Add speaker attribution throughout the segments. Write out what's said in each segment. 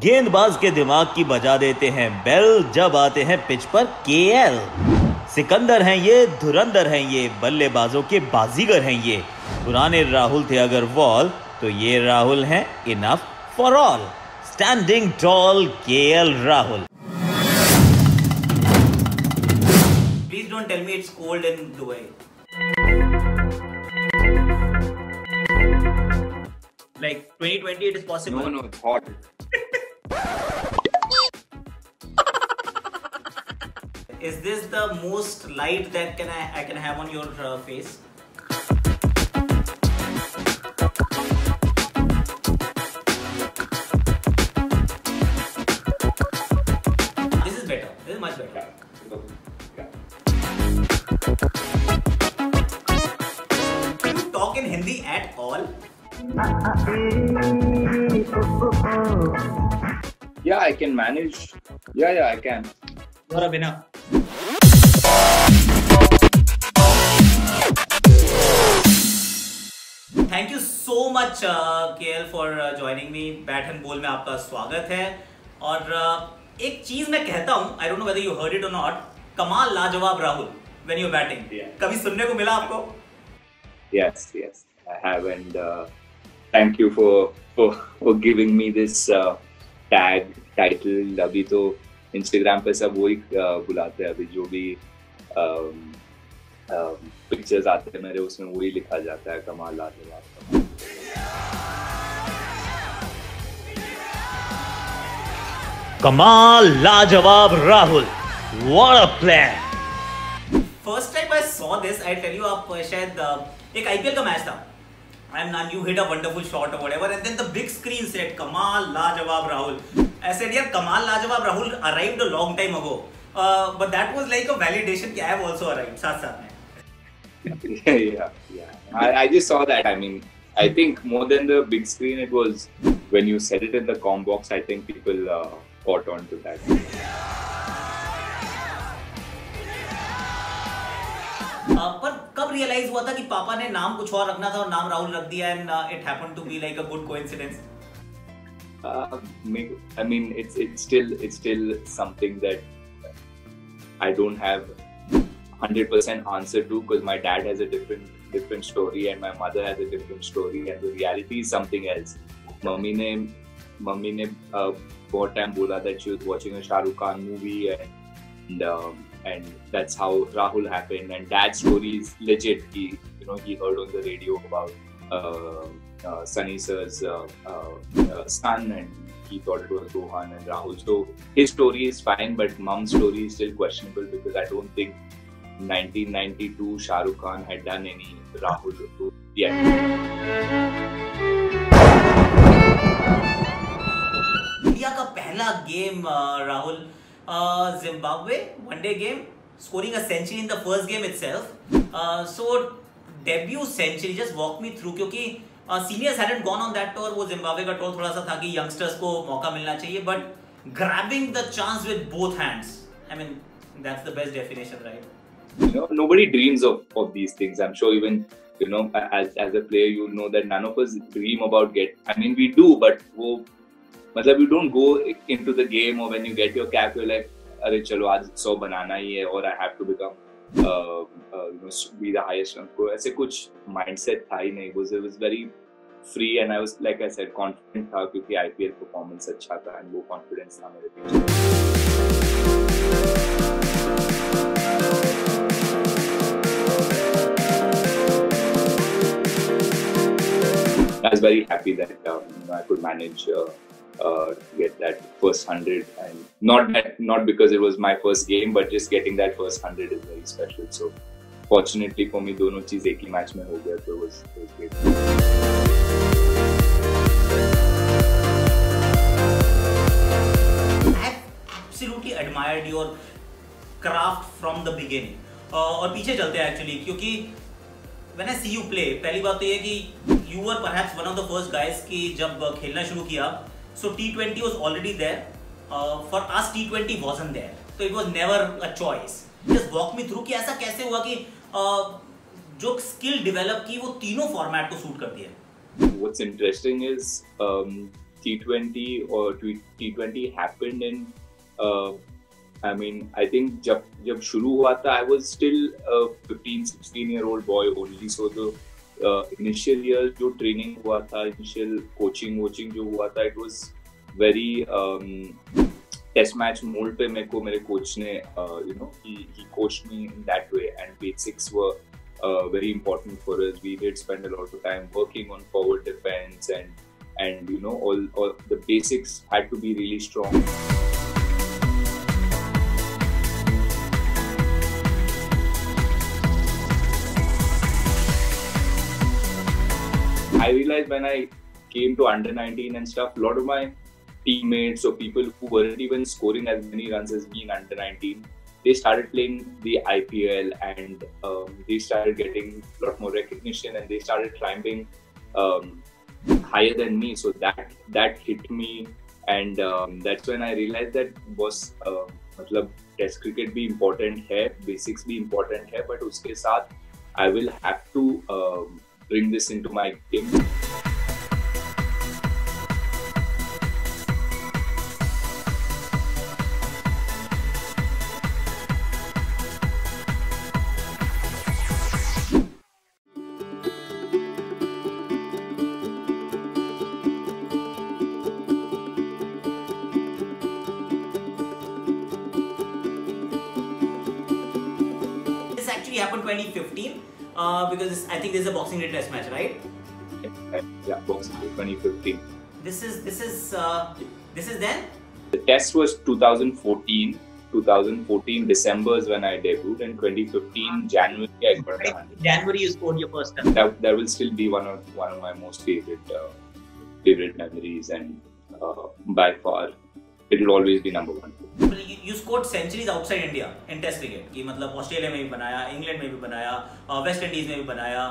Speaker 1: गेंदबाज के दिमाग की बजा देते हैं बेल जब आते हैं पिच पर केएल। सिकंदर हैं ये, धुरंधर हैं ये, बल्लेबाजों के बाजीगर हैं ये। पुराने राहुल थे अगर वॉल, तो ये राहुल हैं enough for all. Standing tall KL Rahul.
Speaker 2: Please don't tell me it's cold in Dubai. Like 2020, it is possible.
Speaker 3: No, it's hot.
Speaker 2: Is this the most light that I can have on your face? This is better. This is much better. Do you talk in Hindi at all?
Speaker 3: Yeah, I can manage. Yeah, I can.
Speaker 2: Or Abhina? Thank you so much KL for joining me. Bath and bowl में आपका स्वागत है। और एक चीज मैं कहता हूँ, I don't know whether you heard it or not, कमाल लाजवाब राहुल when you're batting. कभी सुनने को मिला आपको?
Speaker 3: Yes, I have, and thank you for giving me this title. अभी तो Instagram पे सब वही बुलाते हैं, अभी जो भी पिक्चर्स आते हैं मेरे, उसमें वही लिखा जाता है कमाल लाजवाब।
Speaker 1: कमाल लाजवाब Rahul, what a plan!
Speaker 2: First time I saw this, I tell you, आप शायद एक IPL का मैच था, and you hit a wonderful shot or whatever, and then the big screen said Kamaal Lajawaab Rahul. I said, yeah, Kamaal Lajawaab Rahul arrived a long time ago, but that was like a validation that I have also arrived साथ में.
Speaker 3: Yeah. I just saw that. I mean, I think more than the big screen, it was when you said it in the com box. I think people caught on to that.
Speaker 2: पर कब realise हुआ था कि पापा ने नाम कुछ और रखना था और नाम राहुल रख दिया, and it happened to be like a good coincidence?
Speaker 3: I mean, it's still something that I don't have 100% answer to, because my dad has a different story and my mother has a different story, and the reality is something else. Mummy ने बहुत time बोला that she was watching a Shah Rukh Khan movie, and that's how Rahul happened. And dad's story is legit. He heard on the radio about Sunny sir's son, and he thought it was Rohan and Rahul. So his story is fine, but mom's story is still questionable, because I don't think 1992 Shah Rukh Khan had done any Rahul yet.
Speaker 2: India का पहला game Rahul, Zimbabwe one day game, scoring a century in the first game itself. So debut century, just walk me through, क्योंकि seniors hadn't gone on that tour. वो Zimbabwe का tour थोड़ा सा था कि youngsters को मौका मिलना चाहिए, but grabbing the chance with both hands, I mean, that's the best definition, right?
Speaker 3: Nobody dreams of these things. I'm sure even as a player, you know that none of us dream about I mean, we do, but you don't go into the game, or when you get your cap, you're like, अरे चलो आज 100 बनाना ही है, और I have to become be the highest run scorer. ऐसे कुछ mindset था ही नहीं. It was very free, and I was, like I said, confident था, क्योंकि IPL performance अच्छा था, and वो confidence था मेरे पीछे. I was very happy that I could manage to get that first 100, and not because it was my first game, but just getting that first 100 is very special. So fortunately for me, दोनों चीज एक ही match में हो गया, तो it was great.
Speaker 2: I absolutely admired your craft from the beginning. और पीछे चलते हैं actually, क्योंकि when I see you play, पहली बात तो ये कि you were perhaps one of the first guys कि जब खेलना शुरू किया, so T20 was already there. For us T20 wasn't there, so it was never a choice. Just walk me through कि ऐसा कैसे हुआ कि जो skill develop की वो तीनों format को suit करती है.
Speaker 3: What's interesting is T20 or T20 happened in, I mean, I think जब शुरू हुआ था, I was still a 15-16-year-old boy only. So the initial years जो training हुआ था, initial coaching जो हुआ था, it was very test match mold पे मेरे coach ने he coached me in that way, and basics were very important for us. We did spend a lot of time working on forward defense, and all the basics had to be really strong. I realized when I came to under 19 and stuff, a lot of my teammates or people who weren't even scoring as many runs as me in under 19, they started playing the IPL, and they started getting a lot more recognition, and they started climbing higher than me. So that hit me, and that's when I realized that was मतलब test cricket भी important है, basics भी important है, but उसके साथ I will have to bring this into my game.
Speaker 2: This actually happened 2015. Because I think this is a Boxing Day test match, right?
Speaker 3: Yeah, Boxing Day 2015.
Speaker 2: This is then?
Speaker 3: The test was 2014. 2014 December is when I debuted, and 2015 January I got 100.
Speaker 2: January you scored your first run.
Speaker 3: That will still be one of my most favorite memories, and by far it will always be number one.
Speaker 2: You scored centuries outside India in Test cricket. कि मतलब Australia में भी बनाया, England में भी बनाया, West Indies में भी बनाया,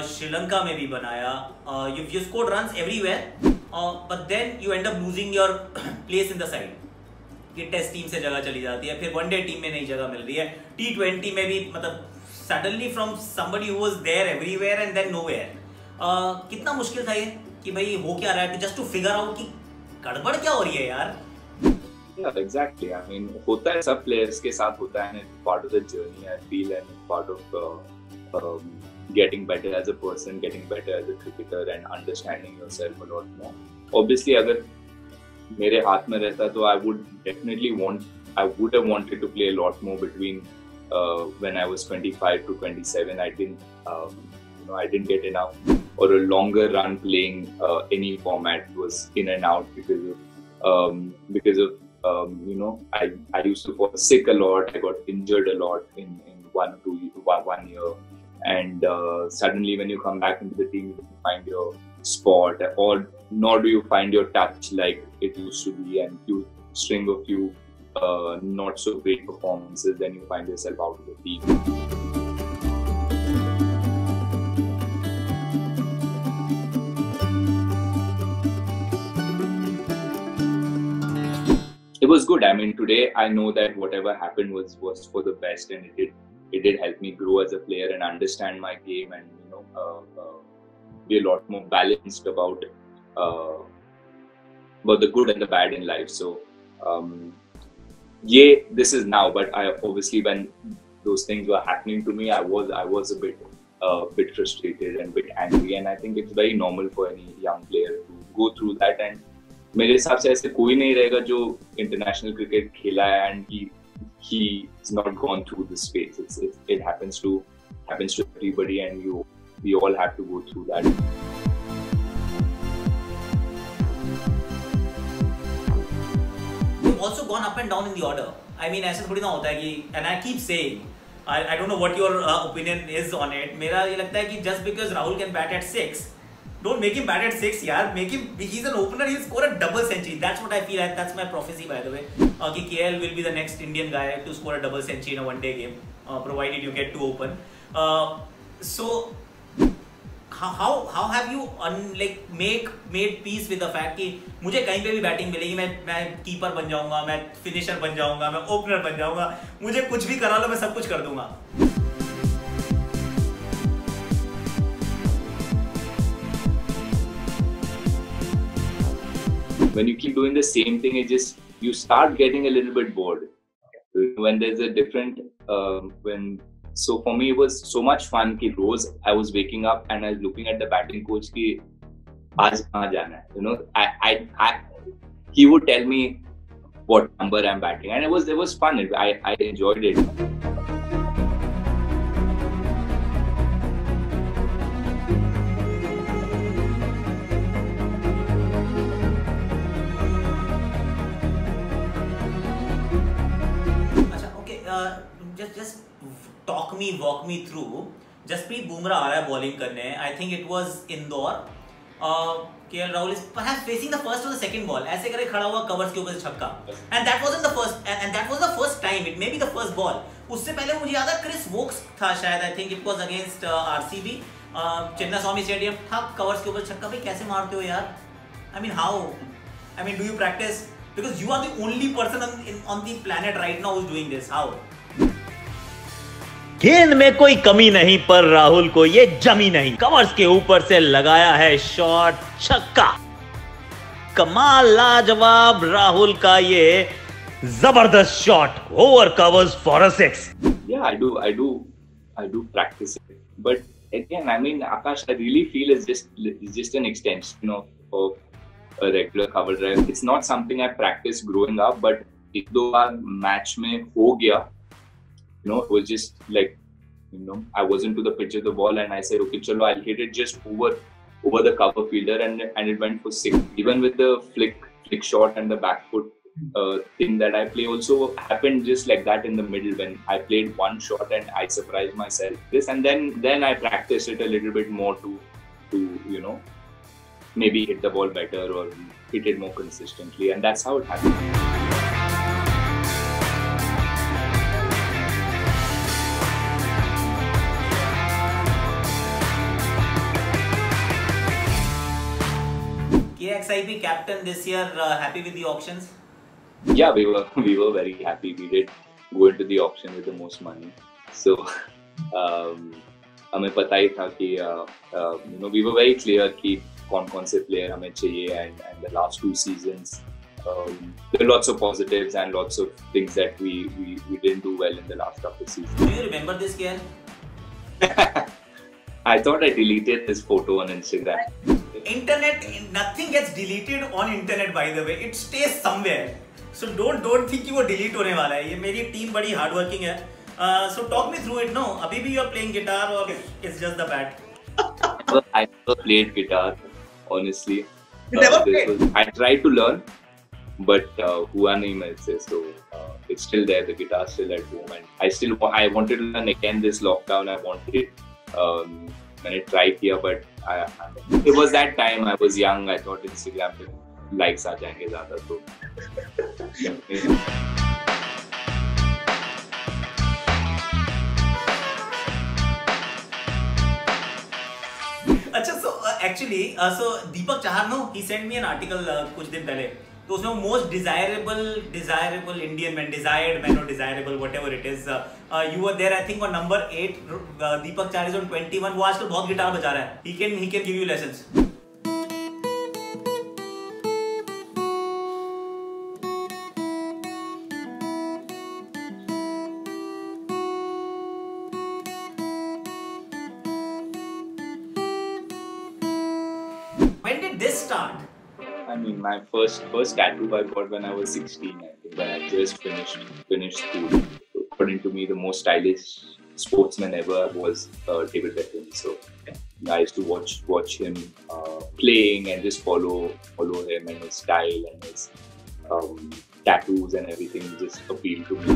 Speaker 2: श्रीलंका में भी बनाया. You scored runs everywhere, but then you end up losing your place in the side. कि टेस्ट टीम से जगह चली जाती है, फिर वनडे टीम में नई जगह मिल रही है, T20 में भी मतलब suddenly from somebody who was there everywhere and then nowhere. कितना मुश्किल था ये कि भाई हो क्या रहा है, just to figure out कि गड़बड़ क्या हो रही है यार.
Speaker 3: Yeah, exactly. I mean, होता है, सब players के साथ होता है, and it's part of the journey, I feel, and it's part of getting better as a person, getting better as a cricketer, and understanding yourself a lot more. Obviously, अगर मेरे हाथ में रहता तो I would have wanted to play a lot more between when I was 25 to 27. I didn't get enough, or a longer run playing any format. Was in and out because of I used to fall sick a lot. I got injured a lot in 1 year, and suddenly when you come back into the team, you don't find your spot, or nor do you find your touch like it used to be, and you string a few not so great performances, then you find yourself out of the team. It was good. I mean, today I know that whatever happened was for the best, and it did help me grow as a player and understand my game, and be a lot more balanced about the good and the bad in life. So this is now, but I obviously, when those things were happening to me, I was a bit frustrated and a bit angry, and I think it's very normal for any young player to go through that. And मेरे हिसाब से ऐसे कोई नहीं रहेगा जो international cricket खेला है and he's not gone through this phase. It happens to everybody, and we all have to go through that.
Speaker 2: You've also gone up and down in the order. I mean, ऐसे थोड़ी ना होता है कि, and I keep saying, I don't know what your opinion is on it. मेरा ये लगता है कि just because Rahul can bat at 6, don't make him bat at 6, yaar. Make him. He's an opener. He'll score a double century. That's what I feel. That's my prophecy, by the way. Ki KL will be the next Indian guy to score a double century in a one-day game, provided you get to open. So, how have you made peace with the fact कि मुझे कहीं पे भी batting मिलेगी, मैं keeper बन जाऊंगा, मैं फिनिशर बन जाऊंगा, मैं ओपनर बन जाऊंगा, मुझे कुछ भी करा लो, मैं सब कुछ कर दूंगा.
Speaker 3: when you keep doing the same thing, you start getting a little bit bored. When there's a different so for me it was so much fun कि रोज I was waking up and I was looking at the batting coach कि आज कहाँ जाना है, you know. He would tell me what number I'm batting, and it was fun. I enjoyed it.
Speaker 2: Just walk me through. Jasprit Bumrah आ रहा है bowling करने. I think it was Indore. KL Rahul is perhaps facing the first or the second ball. ऐसे करके खड़ा हुआ covers के ऊपर से छक्का. And that wasn't the first. And that was the first time. It may be the first ball. उससे पहले मुझे याद है Chris Wokes था शायद. I think it was against RCB. Chinnaswamy Stadium था, covers के ऊपर छक्का. भाई कैसे मारते हो यार? I mean how? I mean do you practice? Because you are the only person on the planet right now who's doing this. How?
Speaker 1: गेंद में कोई कमी नहीं, पर राहुल को ये जमी नहीं. कवर्स के ऊपर से लगाया है शॉट, छक्का. कमाल, लाजवाब राहुल का ये जबरदस्त shot over covers for a six.
Speaker 3: Yeah, I do practice it, but again, I mean, Aakash, I really feel it's just an extension of a regular cover drive. It's not something I practiced growing up, but एक दो बार match में हो गया. It was just like, I wasn't to the pitch of the ball and I said, okay, chalo, I'll hit it just over the cover fielder, and it went for six. Even with the flick shot and the back foot thing that I play also happened just like that in the middle when I played one shot and I surprised myself. And then I practiced it a little bit more to maybe hit the ball better or hit it more consistently, and that's how it happened.
Speaker 2: KXIP captain this year, happy with the auctions?
Speaker 3: Yeah, we were very happy. We did go into the auction with the most money. So हमें पता ही था कि we were very clear कि कौन से player हमें चाहिए, and the last 2 seasons there are lots of positives and lots of things that we didn't do well in the last couple of seasons.
Speaker 2: Do you remember this year?
Speaker 3: I thought I deleted this photo on Instagram.
Speaker 2: Internet, nothing gets deleted on internet, by the way. It stays somewhere. So don't think कि वो delete होने वाला है. ये मेरी team बड़ी hard working है. So talk me through it. No, अभी भी you are playing guitar or it's just the bat?
Speaker 3: I never played guitar, honestly.
Speaker 2: You never played?
Speaker 3: I tried to learn, but हुआ नहीं मुझसे. So it's still there. The guitar still at home, and I wanted to learn again this lockdown. I wanted मैंने try किया, but it was that time I was young. I thought Instagram पे likes आ जाएंगे ज़्यादा, तो
Speaker 2: अच्छा, so actually so Deepak Chahar he sent me an article कुछ दिन पहले. तो उसमें most desirable Indian men, desired men or desirable, whatever it is, you were there I think on number 8. Deepak Chahar is on 21. वो आजकल बहुत गिटार बजा रहा है. He can give you lessons. When did this start?
Speaker 3: I mean, my first tattoo I got when I was 16. I think when I just finished school. According to me, the most stylish sportsman ever was David Beckham. So I used to watch him playing and just follow him and his style and his tattoos and everything just appealed to me.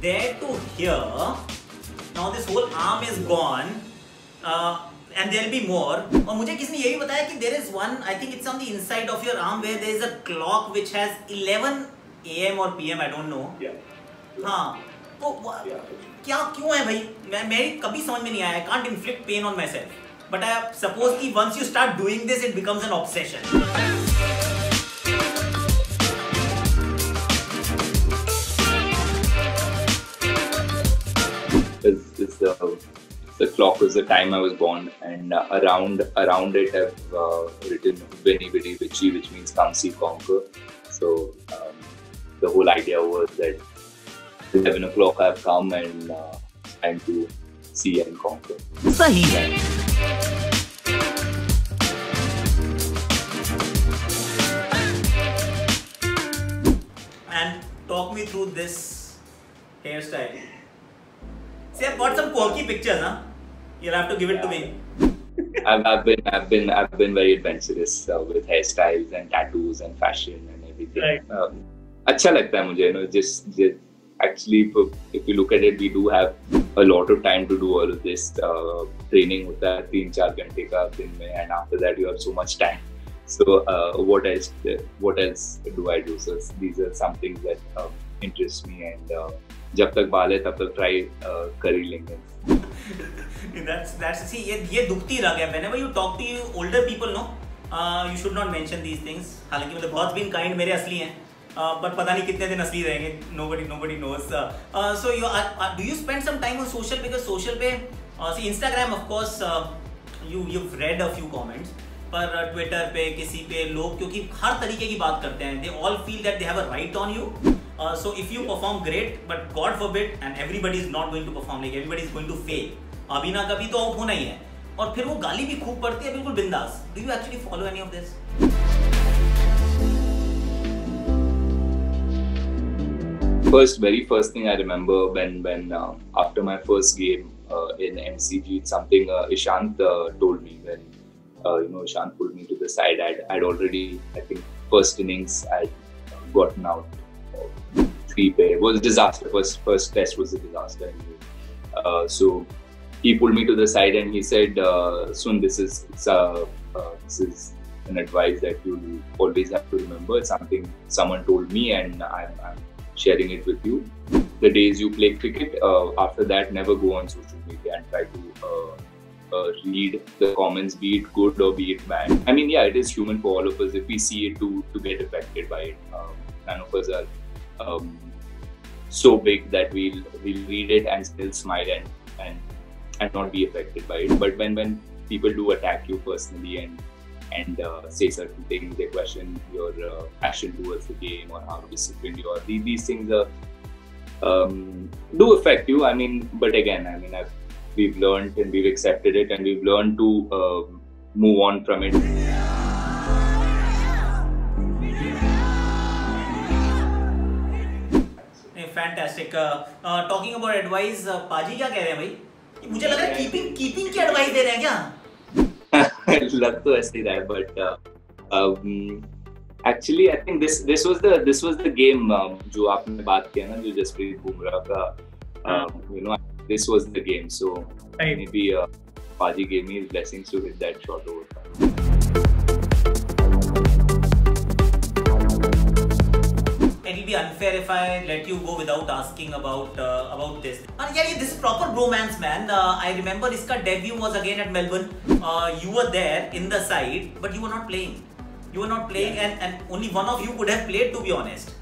Speaker 2: There to here. Now this whole arm is gone, and there'll be more. और मुझे किसने ये भी बताया कि there is one, I think it's on the inside of your arm where there is a clock which has 11 AM or PM, I don't know.
Speaker 3: Yeah.
Speaker 2: हाँ, तो क्या क्यों है भाई? मैं कभी समझ में नहीं आया. I can't inflict pain on myself, but I suppose कि once you start doing this, it becomes an obsession.
Speaker 3: It's the clock was the time I was born, and around it I've written Veni Vidi Vici, which means come see conquer. So the whole idea was that 11 o'clock I've come and time to see and conquer.
Speaker 1: सही है.
Speaker 2: And talk me through this hairstyle. See, I've got some quirky pictures, huh? You'll have to give it to me.
Speaker 3: I've been very adventurous with hairstyles and tattoos and fashion and everything.
Speaker 2: Right.
Speaker 3: अच्छा लगता है मुझे, just actually if you look at it, we do have a lot of time to do all of this. Training होता है 3-4 घंटे का दिन में, and after that you have so much time. So what else do I do? So these are some things that interest me, and जब तक बाल है तब तक try कर ही लेंगे.
Speaker 2: That's see, ये दुखती रग है. Whenever you talk to older people, no, you should not mention these things. हालांकि मतलब बहुत been kind मेरे असली हैं, but पता नहीं कितने दिन असली रहेंगे. Nobody knows. So do you spend some time on social? Because social पे see Instagram, of course, you've read a few comments. पर Twitter पे किसी पे लोग क्योंकि हर तरीके की बात करते हैं. They all feel that they have a right on you. So if you perform great, but God forbid, and everybody is not going to perform, like everybody is going to fail. अभी ना कभी तो out होना ही है, और फिर वो गाली भी खूब पड़ती है बिल्कुल बिंदास. Do you actually follow any of this?
Speaker 3: Very first thing I remember when after my first game in MCG, it's something Ishant told me when Ishant pulled me to the side. I'd already, I think, first innings I'd gotten out 3 pair. It was a disaster. First test was a disaster. So he pulled me to the side and he said, "Sun, this is an advice that you always have to remember. It's something someone told me, and I'm sharing it with you. The days you play cricket, after that, never go on social media and try to read the comments, be it good or be it bad. I mean, yeah, it is human for all of us if we see it to get affected by it. None of us are so big that we'll read it and still smile and not be affected by it. But when people do attack you personally and say certain things, they question your passion towards the game or how disciplined you are, these things do affect you. I mean, but again, I mean, we've learned and we've accepted it, and we've learned to move on from it.
Speaker 2: Fantastic. Talking about advice, पाजी क्या कह रहे हैं भाई? मुझे लग रहा है कीपिंग की एडवाइस दे रहे हैं क्या?
Speaker 3: लग तो ऐसे ही रहा है, but actually I think this was the game जो आपने बात किया ना, जो जसप्रीत बुमराह का, this was the game. So maybe Paji gave me his blessings to hit that shot over.
Speaker 2: It will be unfair if I let you go without asking about this. And yeah, this is proper bromance, man. I remember इसका debut was again at Melbourne. You were there in the side, but you were not playing. Yeah. and only one of you could have played, to be honest.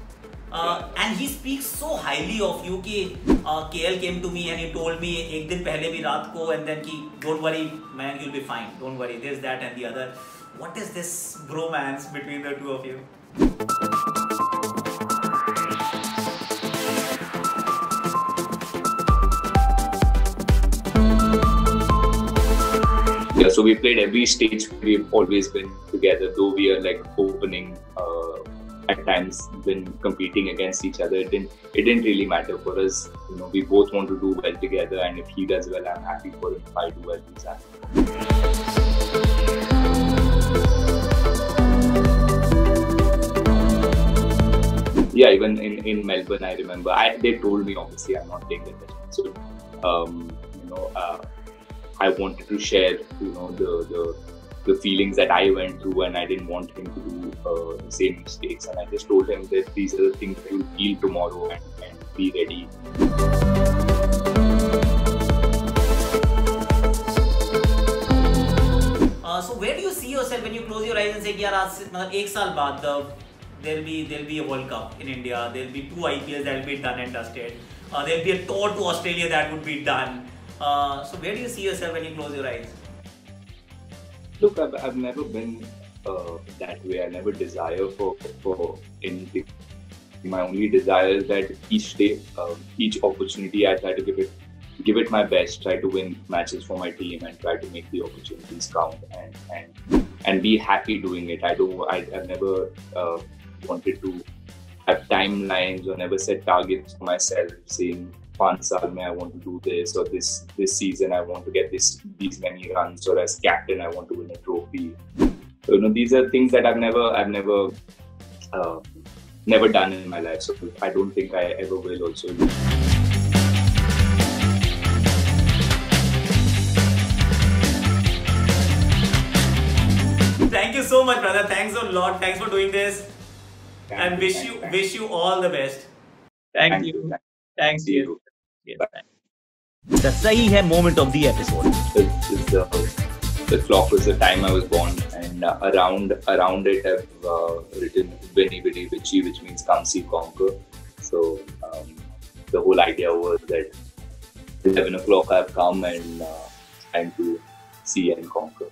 Speaker 2: And he speaks so highly of you कि KL came to me and he told me एक दिन पहले भी रात को, and then कि don't worry man, you'll be fine, don't worry, this, that and the other. What is this bromance between the two of you?
Speaker 3: Yeah, so we played every stage. We've always been together, though we are like opening. At times, when competing against each other, it didn't really matter for us. We both want to do well together, and if he does well, I'm happy for him. If I do well, he's happy. Yeah, even in Melbourne, I remember they told me, obviously I'm not taking the test. So I wanted to share the feelings that I went through, and I didn't want him to do the same mistakes, and I just told him that these are the things that you'll feel tomorrow, and be ready.
Speaker 2: So where do you see yourself when you close your eyes and say कि यार आज से मतलब एक साल बाद there'll be a World Cup in India, there'll be 2 IPLs that will be done and dusted, there'll be a tour to Australia that would be done. So where do you see yourself when you close your eyes?
Speaker 3: Look, I've never been that way. I never desire for anything. My only desire is that each day, each opportunity, I try to give it my best. Try to win matches for my team and try to make the opportunities count and be happy doing it. I've never wanted to have timelines or never set targets for myself, saying 5 saal mein I want to do this, or this season I want to get these many runs, or as captain I want to win a trophy. So, these are things that I've never done in my life. So I don't think I ever will also.
Speaker 2: Thank you so much, brother. Thanks a lot. Thanks for doing this. And wish you all the best.
Speaker 4: Thank you. Thanks you.
Speaker 2: Yes.
Speaker 1: The sahi hai moment of the episode.
Speaker 3: The clock was the time I was born, and around it I've written Veni Vidi Vici, which means come see conquer. So the whole idea was that 11 o'clock I've come and time to see and conquer.